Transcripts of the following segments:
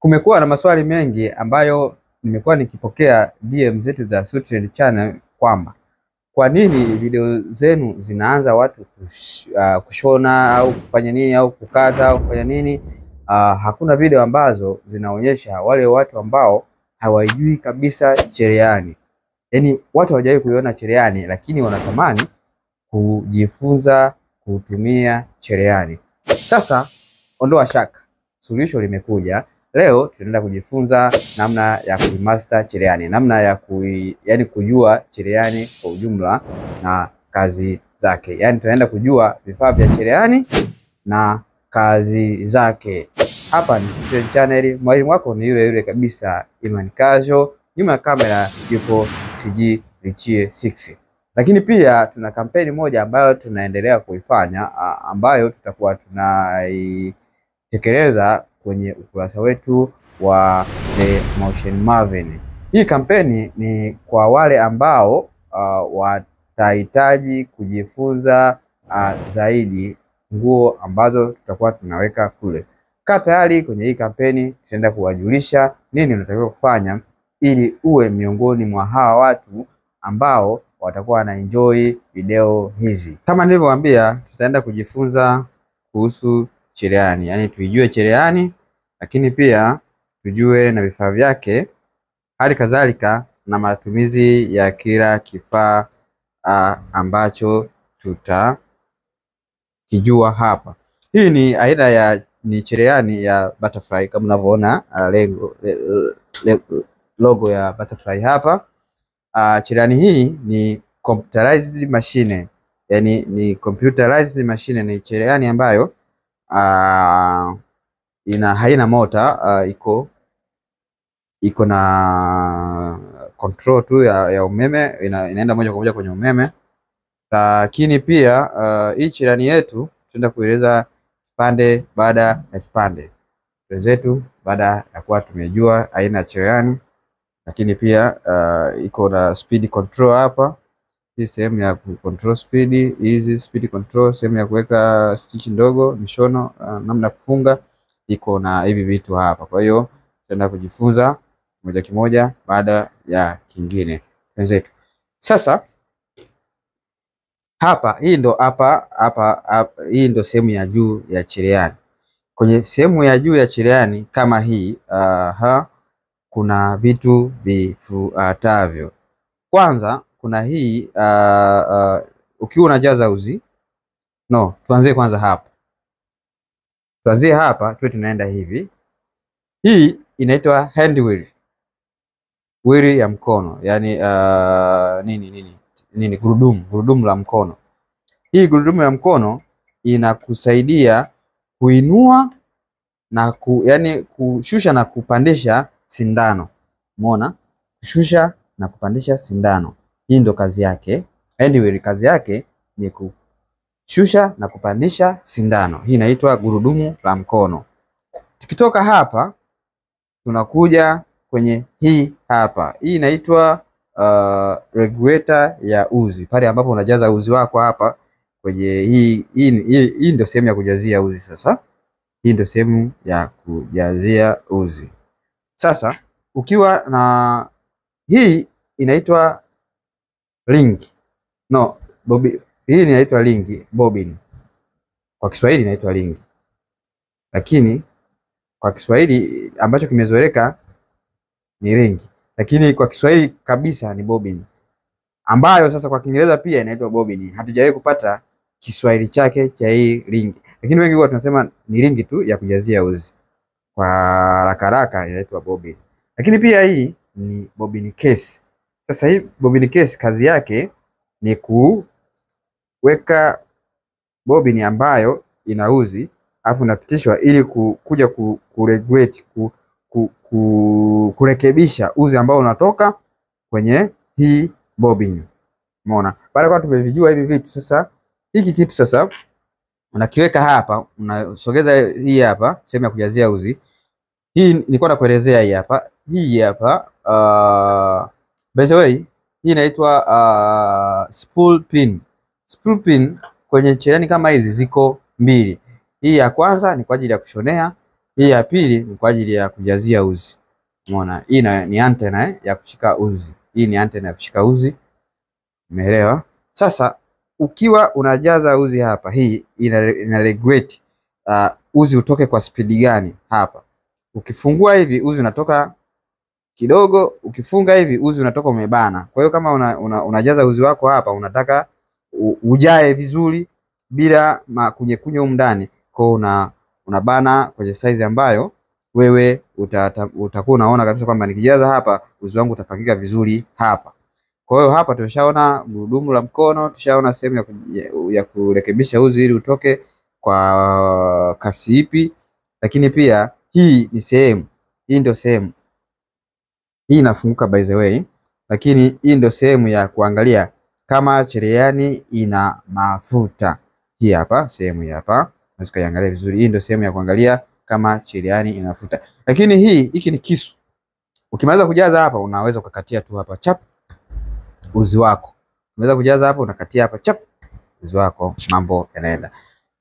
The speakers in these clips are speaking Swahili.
Kumekuwa na maswali mengi ambayo nimekuwa nikipokea DM zetu za Sutrend Channel kwamba kwa nini video zenu zinaanza watu kushona au kufanya nini au kukata au kufanya nini, hakuna video ambazo zinaonyesha wale watu ambao hawajui kabisa cherehani. Yaani watu hawajawahi kuiona cherehani lakini wanatamani kujifunza kutumia cherehani. Sasa ondoa shaka, suluhisho limekuja. Leo tunaenda kujifunza namna ya kumaster cherehani, namna ya kujua cherehani kwa ujumla na kazi zake. Yaani tunaenda kujua vifaa vya cherehani na kazi zake. Hapa ni Sutrend Channel, mwalimu wako ni yule kabisa, Imani Casual. Nyuma ya kamera yupo CG Richie 6. Lakini pia tuna kampeni moja ambayo tunaendelea kuifanya, ambayo tutakuwa tunaitekeleza kwenye ukurasa wetu wa The Motion Marvin. Hii kampeni ni kwa wale ambao watahitaji kujifunza zaidi nguo ambazo tutakuwa tunaweka kule. Kaa tayari kwenye hii kampeni, tutaenda kuwajulisha nini unatakiwa kufanya ili uwe miongoni mwa hawa watu ambao watakuwa wanaenjoy video hizi. Kama nilivyowaambia, tutaenda kujifunza kuhusu cherehani, yaani tuijue cherehani, lakini pia tujue na vifaa vyake, hali kadhalika na matumizi ya kila kifaa ambacho tutakijua hapa. Hii ni aina ya cherehani ya butterfly kama unavyoona logo ya butterfly hapa. Cherehani hii ni computerized machine, yani ni computerized machine. Ni cherehani ambayo haina mota, iko na control tu ya umeme, inaenda moja kwa moja kwenye umeme. Lakini pia hii cherehani yetu tutaenda kueleza kipande baada ya kipande wenzetu, baada ya kuwa tumejua aina ya cherehani. Lakini pia iko na speed control hapa. Hii sehemu ya control speed, hizi speed control, sehemu ya kuweka stitch ndogo, mishono, namna kufunga, iko na hivi vitu hapa. Kwa hiyo tutaenda kujifunza moja kimoja baada ya kingine wenzetu. Sasa hapa, hii ndo sehemu ya juu ya cherehani. Kwenye sehemu ya juu ya cherehani kama hii, kuna vitu vifuatavyo. Kwanza kuna hii ukiwa unajaza uzi. Tuanzie kwanza hapa. Tuanzie hapa tuwe tunaenda hivi. Hii inaitwa hand wheel. Wheel ya mkono, yani gurudumu la mkono. Hii gurudumu ya mkono inakusaidia kuinua na kushusha na kupandisha sindano. Umeona? Kushusha na kupandisha sindano. Hii ndo kazi yake. Anyway, kazi yake ni kushusha na kupandisha sindano. Hii inaitwa gurudumu la mkono. Tukitoka hapa tunakuja kwenye hii hapa. Hii inaitwa regulator ya uzi. Pale ambapo unajaza uzi wako hapa kwenye hii ndio sehemu ya kujazia uzi sasa. Hii ndio sehemu ya kujazia uzi. Sasa ukiwa na hii inaitwa ring. Hii inaitwa ring, bobbin. Kwa Kiswahili inaitwa ring. Lakini kwa Kiswahili ambacho kimezoeleka ni ring. Lakini kwa Kiswahili kabisa ni bobbin. Ambayo sasa kwa Kiingereza pia inaitwa bobbin. Hatujawahi kupata Kiswahili chake cha hii ring. Lakini wengi huwa tunasema ni ring tu ya kujazia uzi. Kwa haraka inaitwa bobbin. Lakini pia hii ni bobbin case. Sasa hii bobbin case kazi yake ni kuweka bobbin ambayo ina uzi alafu inapitishwa ili kuja kuregulate kurekebisha uzi ambao unatoka kwenye hii bobbin. Umeona? Baada kwa tumevijua hivi vitu, sasa hiki kitu sasa unakiweka hapa, unasogeza hii hapa sehemu ya kujazia uzi. Hii nilikuwa nakuelezea hii hapa. Hii hapa by the way, hii inaitwa spool pin. Spool pin kwenye cherehani kama hizi ziko mbili. Hii ya kwanza ni kwa ajili ya kushonea, Hii ya pili ni kwa ajili ya kujazia uzi. Umeona? Hii ni antena ya kushika uzi. Hii ni antena ya kushika uzi. Umeelewa? Sasa ukiwa unajaza uzi hapa, hii ina regulate uzi utoke kwa spidi gani hapa. Ukifungua hivi uzi unatoka kidogo, ukifunga hivi uzi unatoka umebana. Kwa hiyo kama unajaza uzi wako hapa, unataka ujae vizuri bila makunyekunye huko ndani, kwa unabana kwenye size ambayo wewe utakuwa unaona kabisa kwamba nikijaza hapa uzi wangu utapangika vizuri hapa. Kwa hiyo hapa tumeshaona gurudumu la mkono, tushaona sehemu ya kurekebisha uzi ili utoke kwa kasi ipi, lakini pia hii ni sehemu, hii ndio sehemu hii inafunguka by the way, lakini hii ndio sehemu ya kuangalia kama cherehani ina mafuta. Hii hapa sehemu hii hapa, unaweza kuangalia vizuri. Hii ndio sehemu ya kuangalia kama cherehani ina mafuta. Lakini hiki ni kisu. Ukimaliza kujaza hapa, unaweza ukakatia tu hapa chap uzi wako. Unaweza kujaza hapa, unakatia hapa chap uzi wako, mambo yanaenda.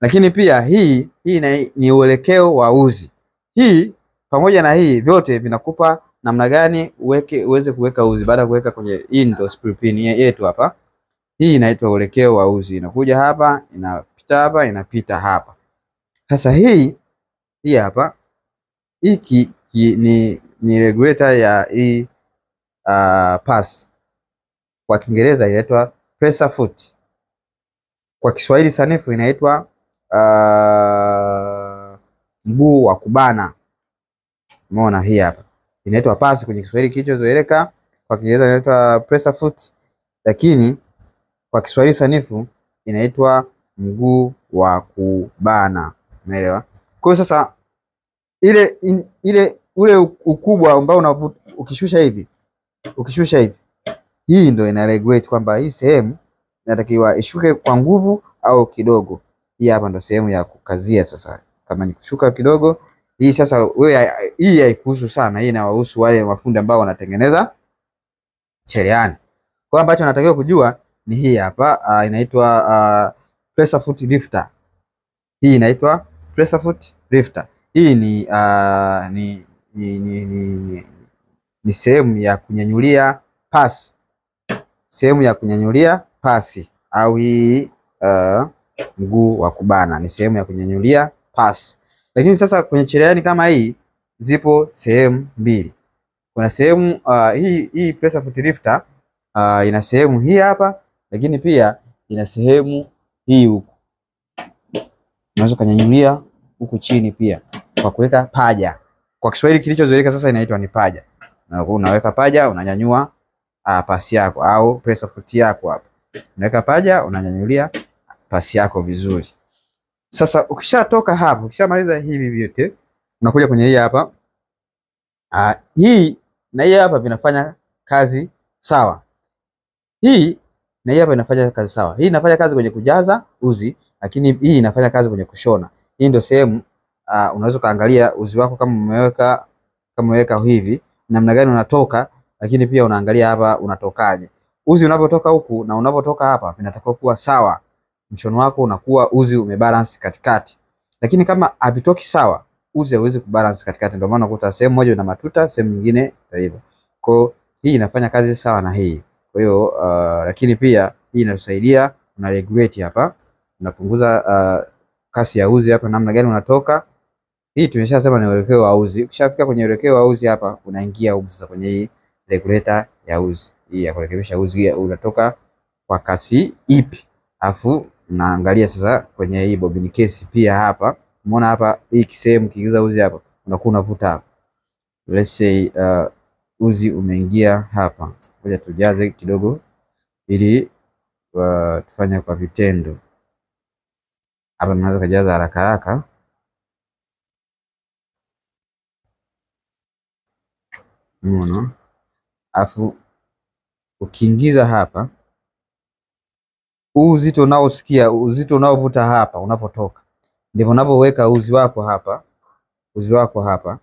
Lakini pia hii ni uelekeo wa uzi. Hii pamoja na hii vyote vinakupa namna gani uweze kuweka uzi. Baada ya kuweka kwenye hii ndio spool pin yetu hapa. Hii inaitwa uelekeo wa uzi. Inakuja hapa, inapita hapa, inapita hapa. Sasa hii hapa, hiki ni regulator ya hii pass. Kwa Kiingereza inaitwa pressure foot. Kwa Kiswahili sanifu inaitwa mguu wa kubana. Umeona hii hapa. Inaitwa pass kwenye Kiswahili kilichozoeleka, kwa Kiingereza inaitwa pressure foot, lakini kwa Kiswahili sanifu inaitwa mguu wa kubana. Umeelewa? Kwa hiyo sasa ule ukubwa ambao ukishusha hivi, hii ndio ina regulate kwamba hii sehemu inatakiwa ishuke kwa nguvu au kidogo. Hii hapa ndio sehemu ya kukazia sasa. Kama ni kushuka kidogo, hii sasa wewe hii haikuhusu sana, hii inawahusu wale mafundi ambao wanatengeneza cherehani. Kwa ambacho natakiwa kujua ni hii hapa, inaitwa pressure foot lifter. Hii inaitwa pressure foot lifter. Hii ni sehemu ya kunyanyulia pasi. Sehemu ya kunyanyulia pasi, au hii mguu wa kubana ni sehemu ya kunyanyulia pasi. Lakini sasa kwenye cherehani kama hii zipo sehemu mbili. Kuna sehemu hii pressure foot lifter ina sehemu hii hapa, lakini pia ina sehemu hii huku. Unaweza kunyanyulia huku chini pia kwa kuweka paja. Kwa Kiswahili kilichozoeleka sasa inaitwa ni paja. Unaweka paja, unanyanyua pasi yako au pressure foot yako hapa. Unaweka paja, unanyanyulia pasi yako vizuri. Sasa ukishatoka hapo, ukishamaliza hivi vyote, unakuja kwenye hii hapa. Hii na hii hapa vinafanya kazi sawa. Hii na hii hapa inafanya kazi sawa. Hii inafanya kazi kwenye kujaza uzi, lakini hii inafanya kazi kwenye kushona. Hii ndio sehemu unaweza kaangalia uzi wako kama umeweka hivi, namna gani unatoka, lakini pia unaangalia hapa unatokaje. Uzi unapotoka huku na unapotoka hapa vinatakiwa kuwa sawa. Mshono wako unakuwa uzi umebalance katikati. Lakini kama havitoki sawa, uzi hauwezi kubalance katikati. Ndio maana unakuta sehemu moja ina matuta, sehemu nyingine hivyo. Kwa hii inafanya kazi sawa na hii. Kwa hiyo lakini pia hii inatusaidia, una regulate hapa, unapunguza kasi ya uzi hapa, namna gani unatoka. Hii tumeshasema ni uelekeo wa uzi. Ukishafika kwenye uelekeo wa uzi hapa, unaingia huko sasa kwenye hii regulator ya uzi. Hii ya kurekebisha uzi unatoka kwa kasi ipi. Alafu unaangalia sasa kwenye hii bobini case pia hapa. Umeona hapa hii kisehemu kiingiza uzi hapa, unakuwa unavuta hapa. Let's say uzi umeingia hapa. Ngoja tujaze kidogo ili tufanye kwa vitendo. Hapa tunaweza kujaza haraka haraka. Umeona? Alafu ukiingiza hapa, uzito unaosikia, uzito unaovuta hapa unapotoka, ndivyo unapoweka uzi wako hapa. Uzi wako hapa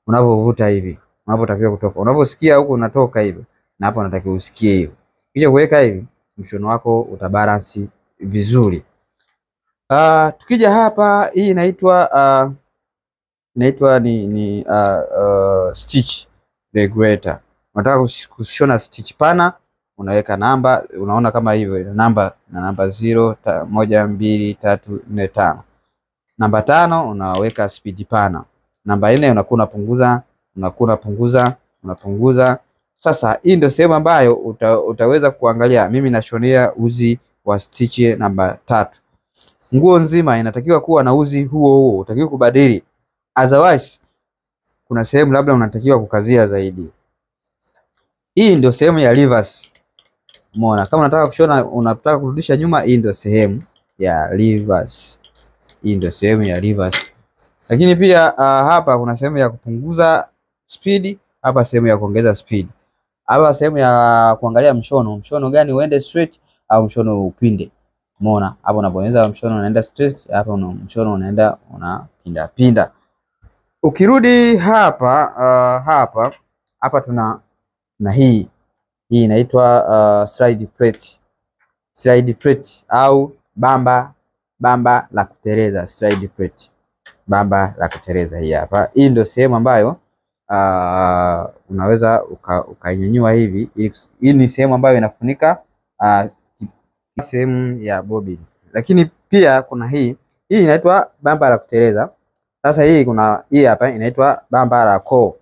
unapovuta hivi, unapotakiwa kutoka. Unaposikia huko unatoka hivi, na hapa unatakiwa usikie hivi. Kisha kuweka hivi, mshono wako utabalance vizuri. Tukija hapa, hii inaitwa inaitwa ni stitch regulator. Unataka kushona stitch pana, unaweka namba, unaona kama hivyo namba 0 1 2 3 4 5. Namba 5 unaweka speed pana. Namba 4 unapunguza. Sasa hii ndio sehemu ambayo utaweza kuangalia. Mimi nashonea uzi wa stitch namba 3. Nguo nzima inatakiwa kuwa na uzi huo, utakiwa kubadili. Otherwise kuna sehemu labda unatakiwa kukazia zaidi. Hii ndio sehemu ya reverse. Umeona, kama unataka kushona, unataka kurudisha nyuma, hii ndio sehemu ya reverse. Lakini pia hapa kuna sehemu ya kupunguza speed, hapa sehemu ya kuongeza speed. Hapa sehemu ya kuangalia mshono gani uende straight au mshono upinde. Umeona, hapo unabonyeza mshono unaenda straight, hapa mshono unaenda unapinda. Ukirudi hapa tuna hii inaitwa slide plate au bamba la kuteleza. Slide plate, bamba la kuteleza. Hii hapa, hii ndio sehemu ambayo unaweza ukainyanyua hivi. Hii ni sehemu ambayo inafunika sehemu ya bobbin. Lakini pia kuna hii inaitwa bamba la kuteleza. Sasa hii hapa inaitwa bamba la koo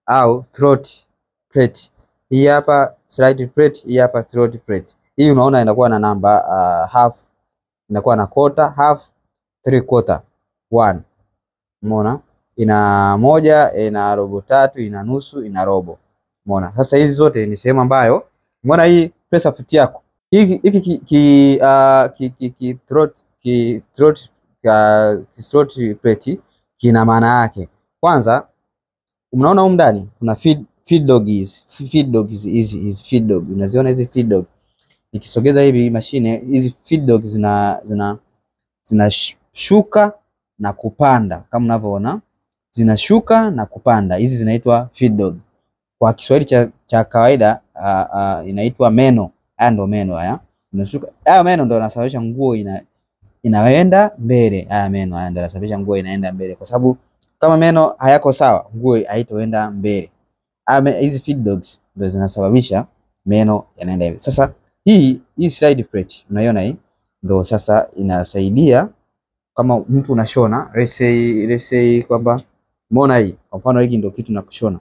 au throat plate. Hii hapa slide plate, hii hapa throat plate. Hii unaona inakuwa na namba half, inakuwa na quarter, half, 3/4, 1. Umeona, ina moja, ina robo tatu, ina nusu, ina robo. Umeona, sasa hizi zote ni sehemu ambayo, umeona hii pressure foot yako hiki throat plate kina maana yake. Kwanza unaona huko ndani kuna feed dog hizi. Unaziona hizi feed dog? Nikisogeza hivi mashine, hizi feed dog zinashuka na kupanda kama unavyoona. Zinashuka na kupanda. Hizi zinaitwa feed dog. Kwa Kiswahili cha kawaida inaitwa meno. Haya ndio meno haya. Unashuka. Haya meno ndio yanasababisha nguo inaenda mbele. Haya meno haya ndio yanasababisha nguo inaenda mbele, kwa sababu kama meno hayako sawa, nguo haitoenda mbele. Hizi feed dogs ndio zinasababisha meno yanaenda hivi. Sasa hii slide plate unaiona hii ndio sasa inasaidia kama mtu unashona, let's say kwamba umeona hii, kwa mfano hiki ndio kitu nakushona.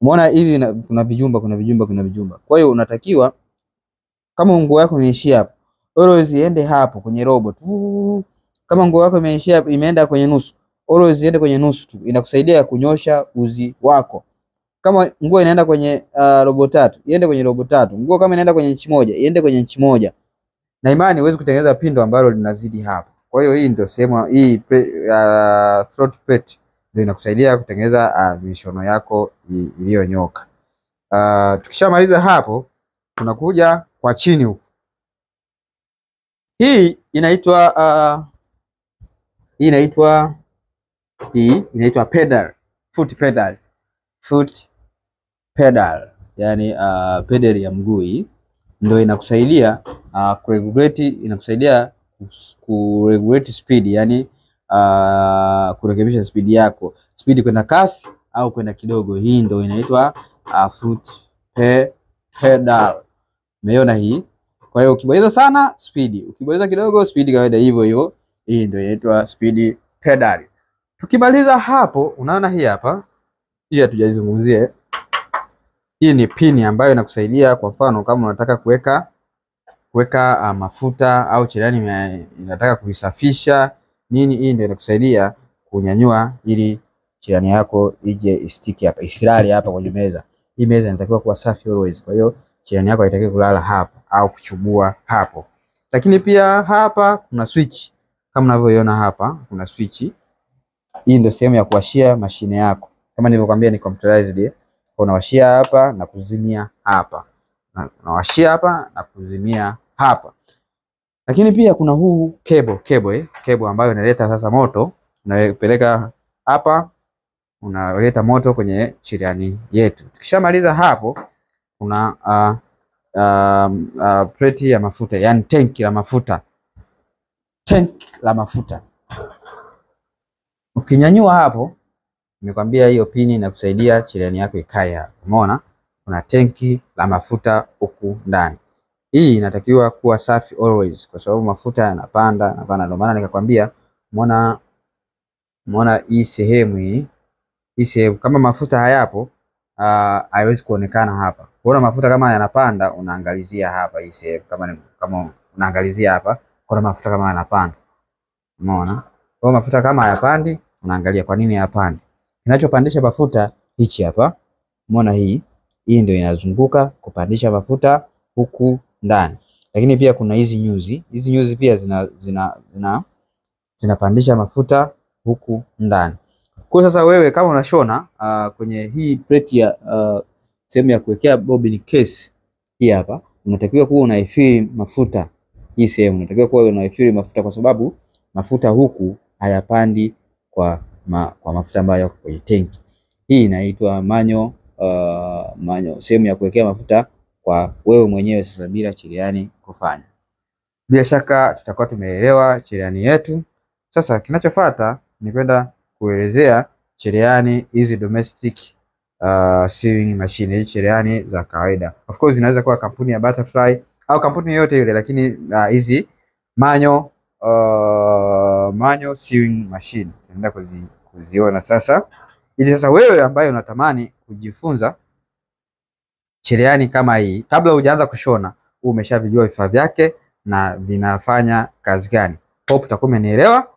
Umeona hivi kuna vijumba. Kwa hiyo unatakiwa kama nguo yako imeishia hapo, always iende hapo kwenye robo tu. Kama nguo yako imeishia imeenda kwenye nusu, always iende kwenye nusu tu. Inakusaidia kunyosha uzi wako. Kama nguo inaenda kwenye robo tatu, iende kwenye robo tatu. Nguo kama inaenda kwenye inchi moja, iende kwenye inchi moja. Na imani huwezi kutengeneza pindo ambalo linazidi hapo. Kwa hiyo hii ndio sehemu hii throat plate ndio inakusaidia kutengeneza mishono yako iliyonyoka. Tukishamaliza hapo, tunakuja kwa chini huko. Hii inaitwa pedal, foot pedal. Yani pedal ya mguu hii ndio inakusaidia kuregulate speed, yani kurekebisha speed yako, speed kwenda kasi au kwenda kidogo. Hii ndio inaitwa foot pedal. Umeona hii? Kwa hiyo ukibonyeza sana speed, ukibonyeza kidogo speed kawaida, hivyo. Hii ndio inaitwa speed pedal. Tukimaliza hapo, unaona hii hapa, hii hatujazungumzie. Hii ni pini ambayo inakusaidia, kwa mfano kama unataka kuweka mafuta au cherehani inataka kuisafisha nini, hii ndio inakusaidia kunyanyua ili cherehani yako ije istiki hapa, isilale hapa kwenye meza. Hii meza inatakiwa kuwa safi always. Kwa hiyo cherehani yako haitakiwi kulala hapo au kuchubua hapo. Lakini pia hapa kuna switch. Kama unavyoiona hapa kuna switch. Hii ndio sehemu ya kuwashia mashine yako. Kama nilivyokuambia ni computerized. Unawashia hapa na kuzimia hapa. Unawashia hapa na kuzimia hapa. Lakini pia kuna huu cable ambayo inaleta sasa moto, unapeleka hapa, unaleta moto kwenye cherehani yetu. Tukishamaliza hapo, kuna plate ya mafuta, yani tank la mafuta. Ukinyanyua hapo, nimekwambia hiyo pini inakusaidia cherehani yako ikae hapo. Umeona? Kuna tenki la mafuta huku ndani. Hii inatakiwa kuwa safi always kwa sababu mafuta yanapanda. Ndio maana nikakwambia, umeona hii sehemu hii sehemu kama mafuta hayapo haiwezi kuonekana hapa. Unaona mafuta kama yanapanda, unaangalizia hapa hii sehemu kama unaangalizia hapa, kuna mafuta kama yanapanda. Umeona? Kwa mafuta kama hayapandi, unaangalia kwa nini hayapandi. Kinachopandisha mafuta hichi hapa. Umeona hii ndio inazunguka kupandisha mafuta huku ndani. Lakini pia kuna hizi nyuzi. Hizi nyuzi pia zinapandisha mafuta huku ndani. Kwa sasa wewe kama unashona kwenye hii plate ya sehemu ya kuwekea bobbin case hii hapa, unatakiwa kuwa unaifili mafuta hii sehemu. Unatakiwa kuwa unaifili mafuta kwa sababu mafuta huku hayapandi kwa mafuta ambayo yako kwenye tanki. Hii inaitwa manual sehemu ya kuwekea mafuta kwa wewe mwenyewe sasa bila cherehani kufanya. Bila shaka tutakuwa tumeelewa cherehani yetu. Sasa kinachofuata ni kwenda kuelezea cherehani hizi domestic sewing machine, hizi cherehani za kawaida. Of course inaweza kuwa kampuni ya Butterfly au kampuni yoyote ile, lakini hizi manual sewing machine tunaenda kuziona sasa, ili sasa wewe ambaye unatamani kujifunza cherehani kama hii, kabla hujaanza kushona umeshavijua vifaa vyake na vinafanya kazi gani. Hope utakuwa umenielewa.